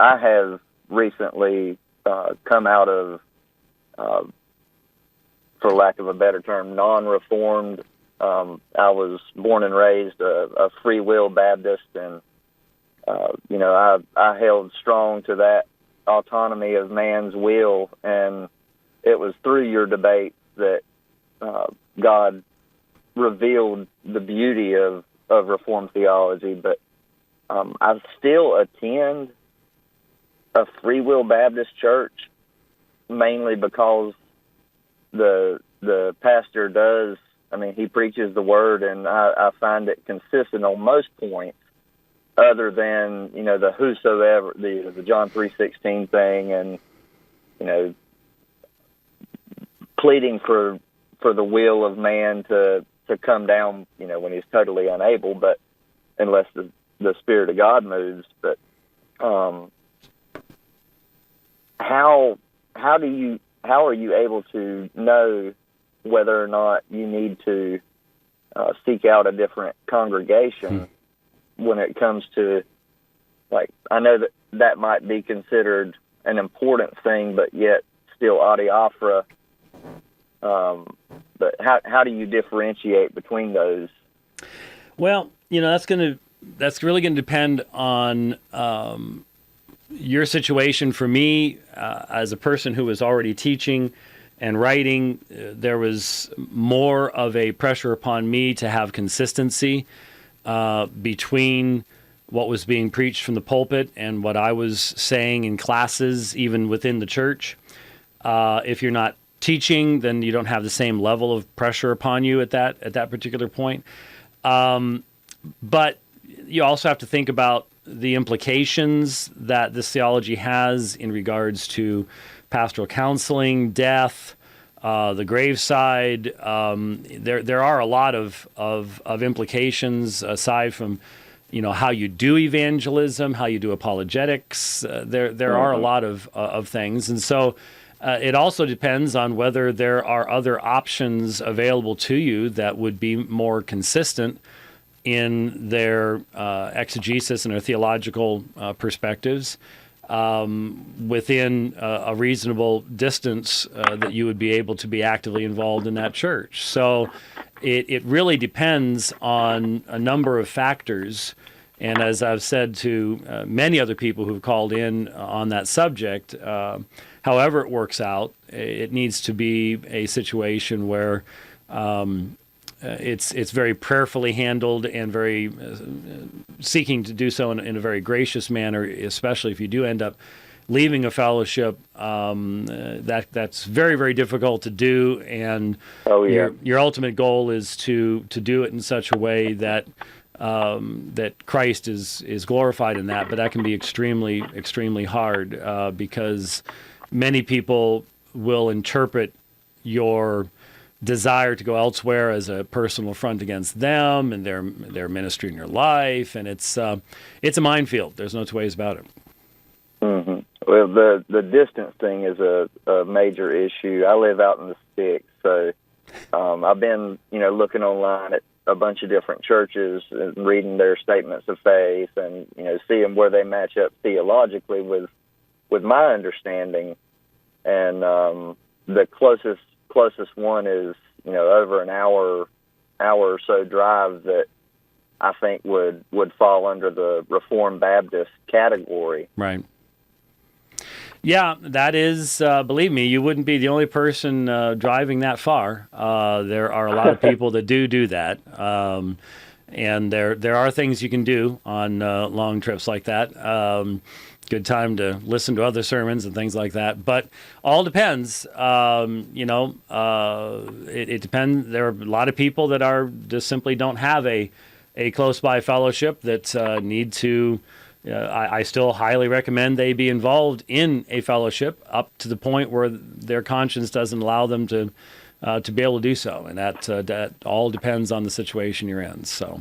I have recently come out of, for lack of a better term, non-reformed. I was born and raised a free will Baptist, and I held strong to that autonomy of man's will, and it was through your debate that God revealed the beauty of Reformed theology. But I still attend a free will Baptist church, mainly because the pastor does, he preaches the word, and I find it consistent on most points, other than, the whosoever, the John 3:16 thing, and, pleading for the will of man to come down, when he's totally unable, but unless the Spirit of God moves. But how are you able to know whether or not you need to seek out a different congregation when it comes to, I know that might be considered an important thing, but yet still adiaphora. But how do you differentiate between those? Well, that's really going to depend on your situation. For me, as a person who was already teaching and writing, there was more of a pressure upon me to have consistency between what was being preached from the pulpit and what I was saying in classes, even within the church. If you're not teaching, then you don't have the same level of pressure upon you at that particular point. But you also have to think about the implications that this theology has in regards to pastoral counseling, death, the graveside. There are a lot of implications aside from, how you do evangelism, how you do apologetics. There are a lot of things, and so it also depends on whether there are other options available to you that would be more consistent in their exegesis and their theological perspectives within a reasonable distance that you would be able to be actively involved in that church. So it really depends on a number of factors. And as I've said to many other people who've called in on that subject, however it works out, it needs to be a situation where it's very prayerfully handled and very seeking to do so in a very gracious manner, especially if you do end up leaving a fellowship. That's very, very difficult to do, and your ultimate goal is to do it in such a way that that Christ is glorified in that. But that can be extremely, extremely hard because many people will interpret your desire to go elsewhere as a personal affront against them and their ministry in your life, and it's a minefield. There's no two ways about it. Mm-hmm. Well, the distance thing is a major issue. I live out in the sticks, so I've been looking online at a bunch of different churches and reading their statements of faith, and seeing where they match up theologically with my understanding. And the closest one is over an hour or so drive that I think would fall under the Reformed Baptist category. Right. Yeah, that is, believe me, you wouldn't be the only person driving that far. There are a lot of people that do that. And there are things you can do on long trips like that. Good time to listen to other sermons and things like that. But all depends. It depends. There are a lot of people that are just simply don't have a close by fellowship that need to. I still highly recommend they be involved in a fellowship up to the point where their conscience doesn't allow them to be able to do so, and that all depends on the situation you're in. So.